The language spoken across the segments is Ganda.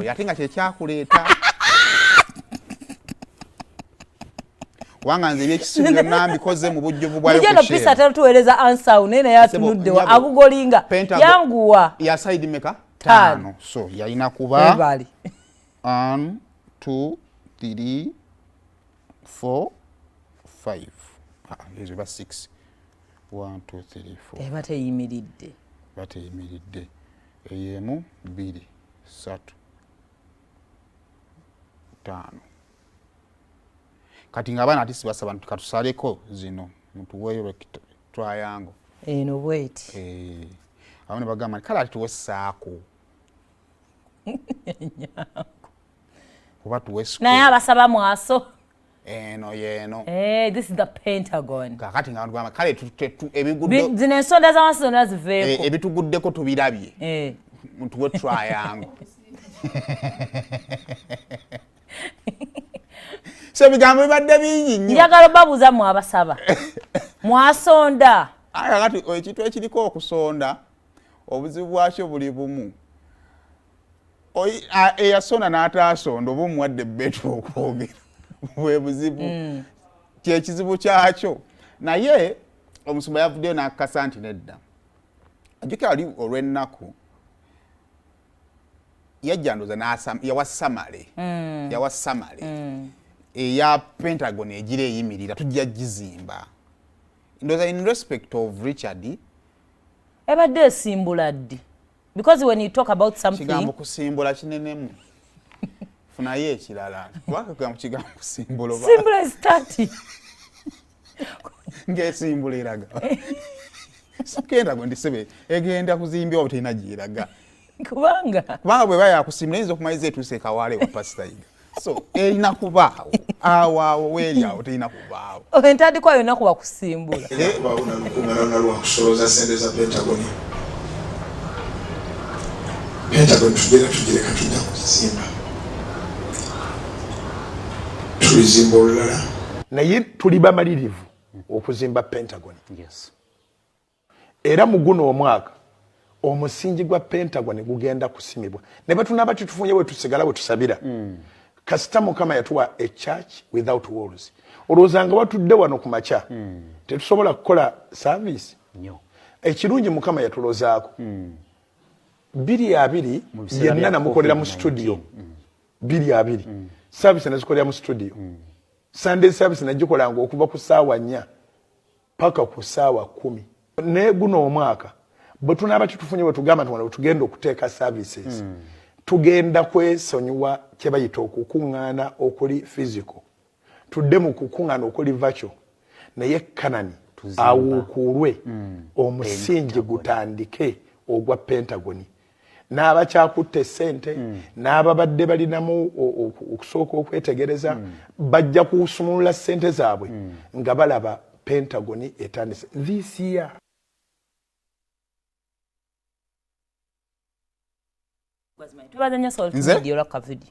Yatinga kye kyakuleeta. Wanga nze byekisuubiro nambikoze mu bujjuvu bwayo ku share. Pisa tatuweereza answer unene yatunudde wa agugolinga yanguwa ya side maker 5 so yalina kuba 1 2 3 4 5 yezo ba 6 1 2 3 4 bateyimiridde eyemu 2 3 5 kati ngabana ati sibasaba katusaleko zino muntu weyo triangle eno wait abone bagamba kala ati tuwesaako kuba tuwesko naye abasaba mwaso yeno this is the Pentagon kakati ngabana kale ebigudde zine ensonda z'awansi zonna ziveeko ebituguddeko tubirabye muntu we triangle so bigambo bibadde bingi nnyo njagala babuuza mu abasaba mwasonda kati ekintu ekiriko okusonda obuzibu bwakyo buli bumu eyasonda n'ataasonda oba omuwadde bbeetu okwogera bwe buzibu kyekizibu kyakyo naye omusumba yavuddeyo n'akakasa nti nedda ajjukira wali olw'ennaku yajjandoza yawa samale eya Pentagon ejire eyimirira tujja gizimba ndoza in respect of Richard ebadde esimbula ddi because when you talk about something kigambo kusimbula kinenemu funaye ekirala kubanga mu kigambo kusimbula simbula is 30 ngesimbula iraga sikenda gondisebe egenda kuzimbya obutena jiraga kubanga bwe baya kusimbula inzo kumaize etuse kawale wa pastor yiga so erina kubaawo awo weli awo terina kubaawo entandikwa yonna kuba kusimbula bauna lukungana lwa kusoloza sente za Pentagon tugireka tujja kuzimba tulizimba olulala naye tuli bamalirivu okuzimba Pentagon era mu guno omwaka omusingi gwa Pentagon gugenda kusimibwa ne batunaba tufunye bwe tusigala bwe tusabira kasita Mukama yatuwa a church without walls olozanga watudde wano ku macha tetusobola kukola service ekirungi Mukama yatulozaako 2 yenna namukolera mu studio 2 service nazikolera mu studio Sunday service nagikolanga okuva ku ssaawa 4 paka ku ssaawa 10 ne guno omwaka bwe tunaba tufunye bwe tugamba tuwana tugenda okuteeka services tugenda kwesonyiwa kye bayita okukuŋŋaana okuli physical tudde mu kukuŋŋaana okuli virtual naye kanani awuukulwe omusingi gutandike ogwa Pentagon n'abakyakutte ssente n'ababadde balinamu okusooka okwetegereza bajja kusumulula ssente zaabwe nga balaba Pentagon etandise this year. Tubadanya salt video la kavidi.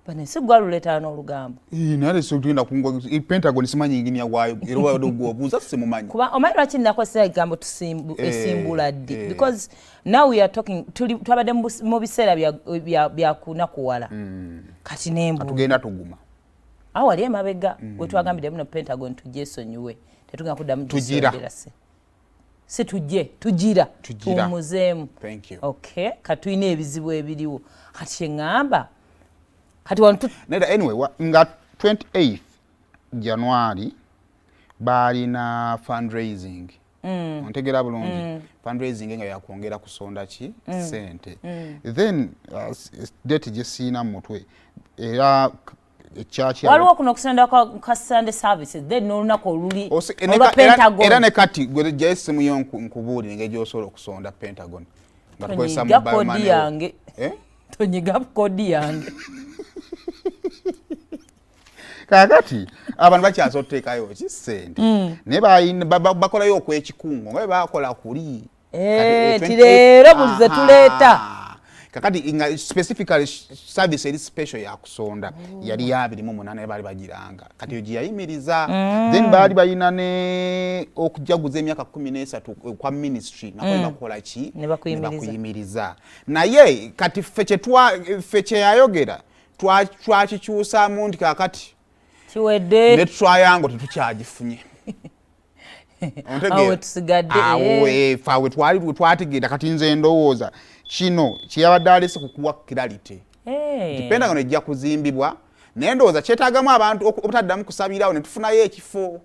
Bane sigwa luleta n'olugambo. Nale sokutenda kungwa Pentagon simanyi ngini ya wayo era wayo dogwo buza simumanyi. Kuba omaira chini nako sera igambo esimbula ddi because now we are talking tubadde mu biseera bya kunakuwala. Kati nembu. Tugenda tuguma. Awali emabega we twagambide muno Pentagon tujesonyiwe. Tetugenda kuddamu tujira. Se tujira tumuzeemu. Thank you. Okay, katuyina ebizibu ebiriwo. Kati ngamba kati wantu anyway nga 28th January bali na fundraising ontegera bulungi fundraising nga yakwongera kusonda ki sente then date jesina mutwe era church waliwo kuno kusonda kwa Sunday services then nolunako luli Pentagon era ne kati gwe jesimu yonkubuli ngejo solo kusonda Pentagon ngakwesa mobile yange tonyiga kodi yange kakati abantu bakyazoteekayo kisente ne bakolayo okwekikungo nga bakola kuli tirero bulize tuleeta kakati specifically service eri special ya kusonda yali ya 28 bali bagiranga kati yo giyayimiriza then bali bayina ne okujaguza emyaka 13 kwa ministry nako bakola ki ne bakuyimiriza naye kati feche yayogera twakikyusa mu nti kakati kiwedde ne twayango tetukyagifunye awe tusigadde fawe twategeera kati nze ndowooza kino kyeyabadde alese kukuwa clarity Pentagon ejja kuzimbibwa naye ndowooza kyetaagamu abantu obutaddamu kusabirawo ne tufunayo ekifo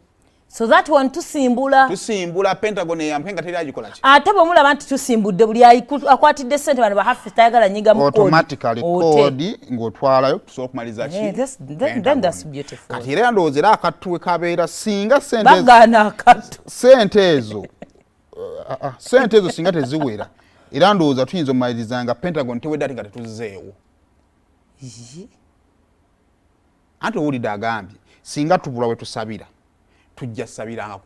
so that one tusimbula Pentagon eyampe nga teri agikola ki ate bwe mulaba nti tusimbudde buli akwatidde ssente bano bahafi tayagala nyiga mu automatically kodi ng'otwalayo tusobola okumaliza ki then that's beautiful kati era ndowooza era akattuwe kabeera singa bagana akattu sente ezo singa teziwera era ndowooza tuyinza omumaliriza nga Pentagon tewedde ate nga tetuzeewo anti owulidde agambye singa tubula we tusabira tujja sabiranga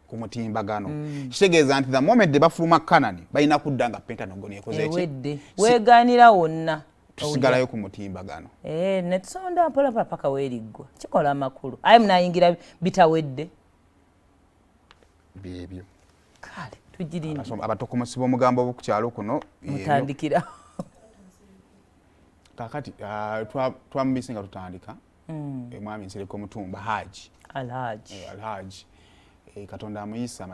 ku mutimbagano kitegeeza nti the moment de bafuluma Kanani balina kudda nga Pentagon ekoze eki weegaanira wonna tusigalayo ku mutimbagano ne tusonda mpola paka weeriggwa kikola amakulu aye munayingira bitawedde byebyo kale tugirinde abatokomesi b'omugambo b'okukyalo kuno mutandikira kakati twamubisi nga tutandika mwami Nsereko Mutumba Haji Alhaji Katonda amuyisa